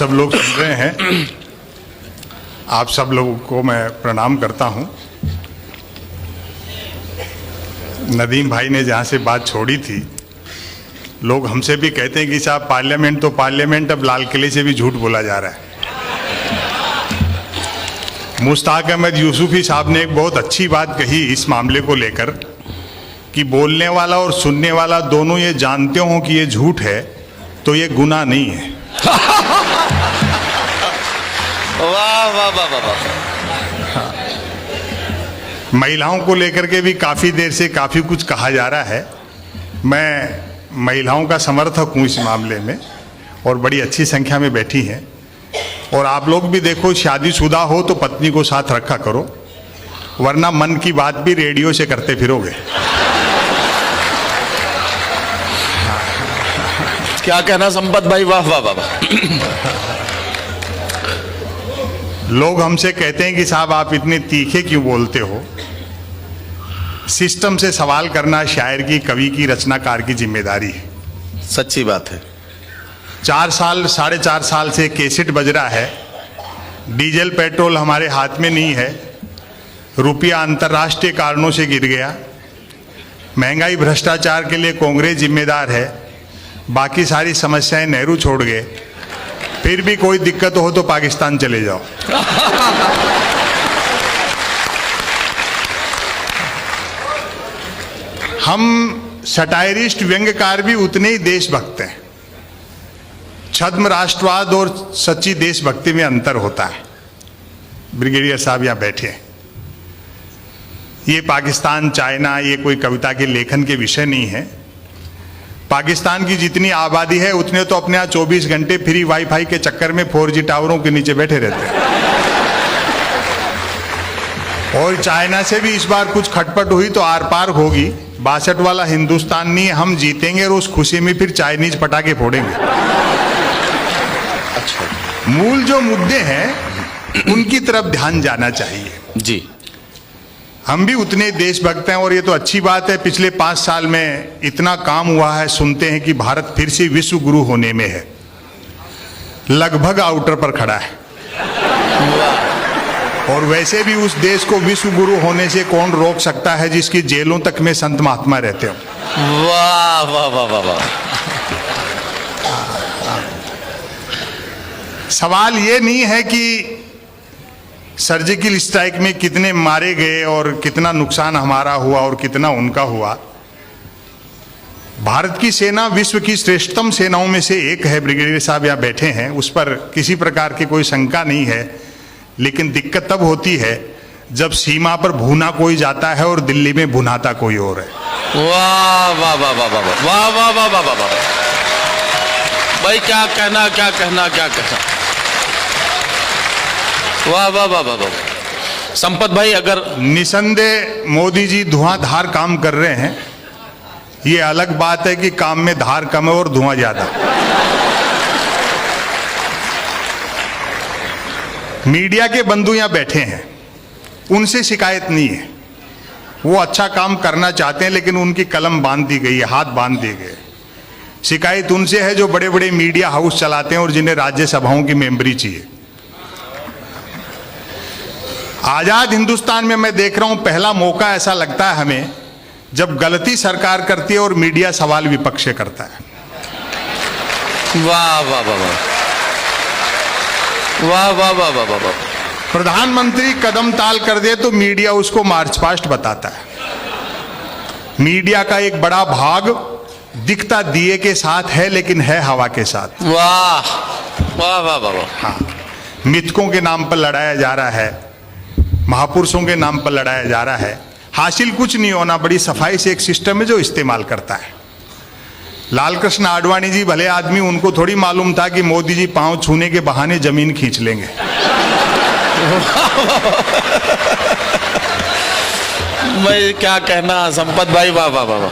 सब लोग सुन रहे हैं, आप सब लोगों को मैं प्रणाम करता हूं। नदीम भाई ने जहां से बात छोड़ी थी, लोग हमसे भी कहते हैं कि साहब पार्लियामेंट तो पार्लियामेंट, अब लाल किले से भी झूठ बोला जा रहा है। मुश्ताक अहमद यूसुफी साहब ने एक बहुत अच्छी बात कही इस मामले को लेकर कि बोलने वाला और सुनने वाला दोनों ये जानते हो कि ये झूठ है तो ये गुनाह नहीं है। वाह वाह वाह वाह। महिलाओं को लेकर के भी काफ़ी देर से काफ़ी कुछ कहा जा रहा है। मैं महिलाओं का समर्थक हूँ इस मामले में, और बड़ी अच्छी संख्या में बैठी हैं। और आप लोग भी देखो, शादीशुदा हो तो पत्नी को साथ रखा करो, वरना मन की बात भी रेडियो से करते फिरोगे। क्या कहना संपत भाई, वाह वाह वाह। लोग हमसे कहते हैं कि साहब आप इतने तीखे क्यों बोलते हो। सिस्टम से सवाल करना शायर की, कवि की, रचनाकार की जिम्मेदारी है। सच्ची बात है। 4 साल 4.5 साल से कैसेट बज रहा है, डीजल पेट्रोल हमारे हाथ में नहीं है, रुपया अंतर्राष्ट्रीय कारणों से गिर गया, महंगाई भ्रष्टाचार के लिए कांग्रेस जिम्मेदार है, बाकी सारी समस्याएं नेहरू छोड़ गए, फिर भी कोई दिक्कत हो तो पाकिस्तान चले जाओ। हम सटायरिस्ट व्यंग्यकार भी उतने ही देशभक्त हैं। छद्म राष्ट्रवाद और सच्ची देशभक्ति में अंतर होता है। ब्रिगेडियर साहब यहाँ बैठे हैं। ये पाकिस्तान, चाइना, ये कोई कविता के लेखन के विषय नहीं है। पाकिस्तान की जितनी आबादी है उतने तो अपने यहाँ 24 घंटे फ्री वाईफाई के चक्कर में 4G टावरों के नीचे बैठे रहते हैं। और चाइना से भी इस बार कुछ खटपट हुई तो आर पार होगी। 62 वाला हिंदुस्तान नहीं, हम जीतेंगे और उस खुशी में फिर चाइनीज पटाखे फोड़ेंगे। अच्छा, मूल जो मुद्दे हैं उनकी तरफ ध्यान जाना चाहिए जी। हम भी उतने देशभक्त हैं, और ये तो अच्छी बात है। पिछले 5 साल में इतना काम हुआ है, सुनते हैं कि भारत फिर से विश्व गुरु होने में है, लगभग आउटर पर खड़ा है। और वैसे भी उस देश को विश्व गुरु होने से कौन रोक सकता है जिसकी जेलों तक में संत महात्मा रहते हो। वाह वाह वाह वाह वाह। सवाल ये नहीं है कि सर्जिकल स्ट्राइक में कितने मारे गए और कितना नुकसान हमारा हुआ और कितना उनका हुआ। भारत की सेना विश्व की श्रेष्ठतम सेनाओं में से एक है। ब्रिगेडियर साहब यहाँ बैठे हैं, उस पर किसी प्रकार की कोई शंका नहीं है। लेकिन दिक्कत तब होती है जब सीमा पर भूना कोई जाता है और दिल्ली में भुनाता कोई और है। वाह वाह वाह वाह वाह वाह वाह वाह वाह वाह वाह। भाई क्या कहना, क्या कहना, क्या कहना। वाह वाह वाह वाह वाह। संपत भाई, अगर निसंदेह मोदी जी धुआंधार काम कर रहे हैं। ये अलग बात है कि काम में धार कम है और धुआं ज्यादा। मीडिया के बंधु यहां बैठे हैं, उनसे शिकायत नहीं है। वो अच्छा काम करना चाहते हैं, लेकिन उनकी कलम बांध दी गई है, हाथ बांध दिए गए। शिकायत उनसे है जो बड़े बड़े मीडिया हाउस चलाते हैं और जिन्हें राज्यसभाओं की मेंबरी चाहिए। आजाद हिंदुस्तान में मैं देख रहा हूं, पहला मौका ऐसा लगता है हमें जब गलती सरकार करती है और मीडिया सवाल विपक्ष से करता है। वाह वाह वाह वाह वाह वाह वाह वाह वाह वाह। प्रधानमंत्री कदम ताल कर दे तो मीडिया उसको मार्च पास्ट बताता है। मीडिया का एक बड़ा भाग दिखता दिए के साथ है, लेकिन है हवा के साथ। वाह वाह वाह वाह वाह। हाँ, मिथकों के नाम पर लड़ाया जा रहा है, महापुरुषों के नाम पर लड़ाया जा रहा है। हासिल कुछ नहीं होना। बड़ी सफाई से एक सिस्टम है जो इस्तेमाल करता है। लाल कृष्ण आडवाणी जी भले आदमी, उनको थोड़ी मालूम था कि मोदी जी पांव छूने के बहाने जमीन खींच लेंगे। मैं क्या कहना संपत भाई, वाह वाह वाह वाह।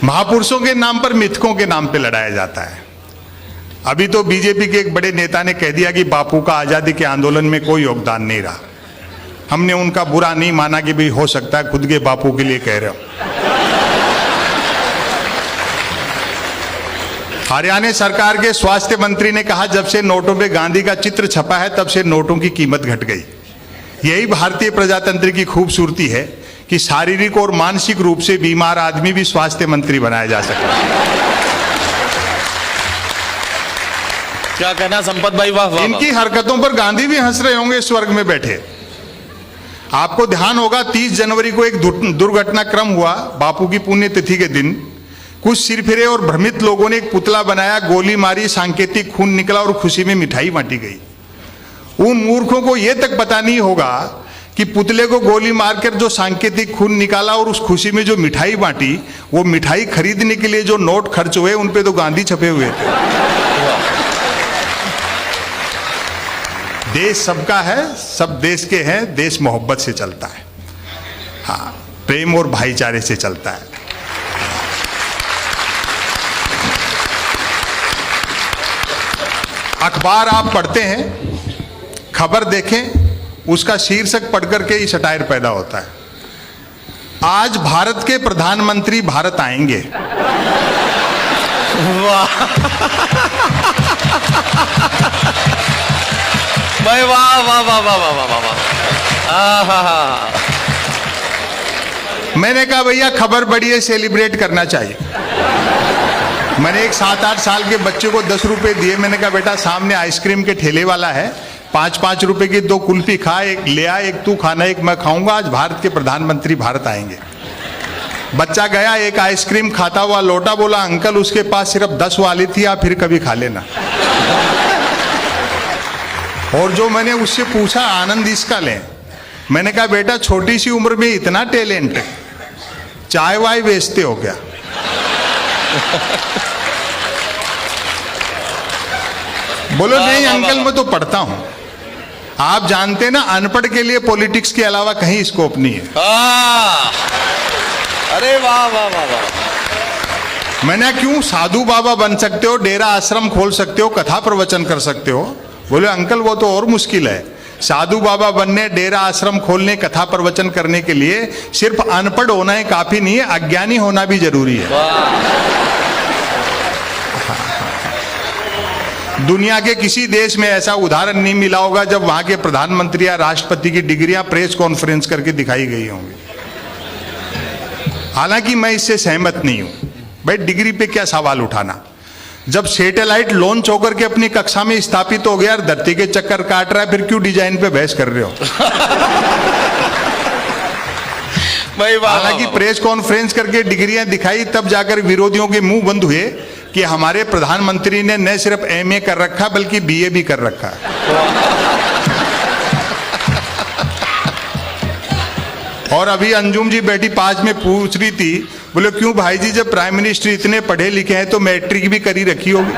महापुरुषों के नाम पर, मिथकों के नाम पे लड़ाया जाता है। अभी तो बीजेपी के एक बड़े नेता ने कह दिया कि बापू का आजादी के आंदोलन में कोई योगदान नहीं रहा। हमने उनका बुरा नहीं माना कि भाई हो सकता है खुद के बापू के लिए कह रहे हो। हरियाणा सरकार के स्वास्थ्य मंत्री ने कहा, जब से नोटों पे गांधी का चित्र छपा है तब से नोटों की कीमत घट गई। यही भारतीय प्रजातंत्र की खूबसूरती है कि शारीरिक और मानसिक रूप से बीमार आदमी भी स्वास्थ्य मंत्री बनाया जा सकता है। क्या कहना संपत भाई, वाह वाह। इनकी हरकतों पर गांधी भी हंस रहे होंगे स्वर्ग में बैठे। आपको ध्यान होगा 30 जनवरी को एक दुर्घटनाक्रम हुआ बापू की पुण्यतिथि के दिन। कुछ सिरफिरे और भ्रमित लोगों ने एक पुतला बनाया, गोली मारी, सांकेतिक खून निकला और खुशी में मिठाई बांटी गई। उन मूर्खों को यह तक पता नहीं होगा कि पुतले को गोली मारकर जो सांकेतिक खून निकाला और उस खुशी में जो मिठाई बांटी, वो मिठाई खरीदने के लिए जो नोट खर्च हुए उन पे तो गांधी छपे हुए थे। देश सबका है, सब देश के हैं, देश मोहब्बत से चलता है, हाँ, प्रेम और भाईचारे से चलता है। अखबार आप पढ़ते हैं, खबर देखें, उसका शीर्षक पढ़कर के ही सटायर पैदा होता है। आज भारत के प्रधानमंत्री भारत आएंगे। वाह भाई, वाह वाह वाह वाह वाह वाह वाह। मैंने कहा भैया खबर बड़ी है, सेलिब्रेट करना चाहिए। मैंने एक 7-8 साल के बच्चे को 10 रुपए दिए। मैंने कहा बेटा सामने आइसक्रीम के ठेले वाला है, 5-5 रुपए की 2 कुल्फी खा, एक ले आ, एक तू खाना, एक मैं खाऊंगा। आज भारत के प्रधानमंत्री भारत आएंगे। बच्चा गया, एक आइसक्रीम खाता हुआ लौटा, बोला अंकल उसके पास सिर्फ 10 वाली थी, आप फिर कभी खा लेना। और जो मैंने उससे पूछा आनंद इसका लें, मैंने कहा बेटा छोटी सी उम्र में इतना टैलेंट, चाय वाय बेचते हो क्या? बोलो नहीं अंकल मैं तो पढ़ता हूं। आप जानते ना अनपढ़ के लिए पॉलिटिक्स के अलावा कहीं स्कोप नहीं है। अरे वाह वाह वाह वाह। मैंने क्यों साधु बाबा बन सकते हो, डेरा आश्रम खोल सकते हो, कथा प्रवचन कर सकते हो। बोले अंकल वो तो और मुश्किल है। साधु बाबा बनने, डेरा आश्रम खोलने, कथा प्रवचन करने के लिए सिर्फ अनपढ़ होना ही काफी नहीं है, अज्ञानी होना भी जरूरी है। दुनिया के किसी देश में ऐसा उदाहरण नहीं मिला होगा जब वहां के प्रधानमंत्री या राष्ट्रपति की डिग्रियां प्रेस कॉन्फ्रेंस करके दिखाई गई होंगी। हालांकि मैं इससे सहमत नहीं हूं। भाई डिग्री पे क्या सवाल उठाना, जब सैटेलाइट लॉन्च होकर के अपनी कक्षा में स्थापित हो गया, धरती के चक्कर काट रहा है, फिर क्यों डिजाइन पे बहस कर रहे हो? हालांकि प्रेस कॉन्फ्रेंस करके डिग्रियां दिखाई, तब जाकर विरोधियों के मुंह बंद हुए कि हमारे प्रधानमंत्री ने न सिर्फ एमए कर रखा बल्कि बीए भी कर रखा है। और अभी अंजुम जी बैठी पास में पूछ रही थी, बोले क्यों भाई जी जब प्राइम मिनिस्टर इतने पढ़े लिखे हैं तो मैट्रिक भी करी रखी होगी।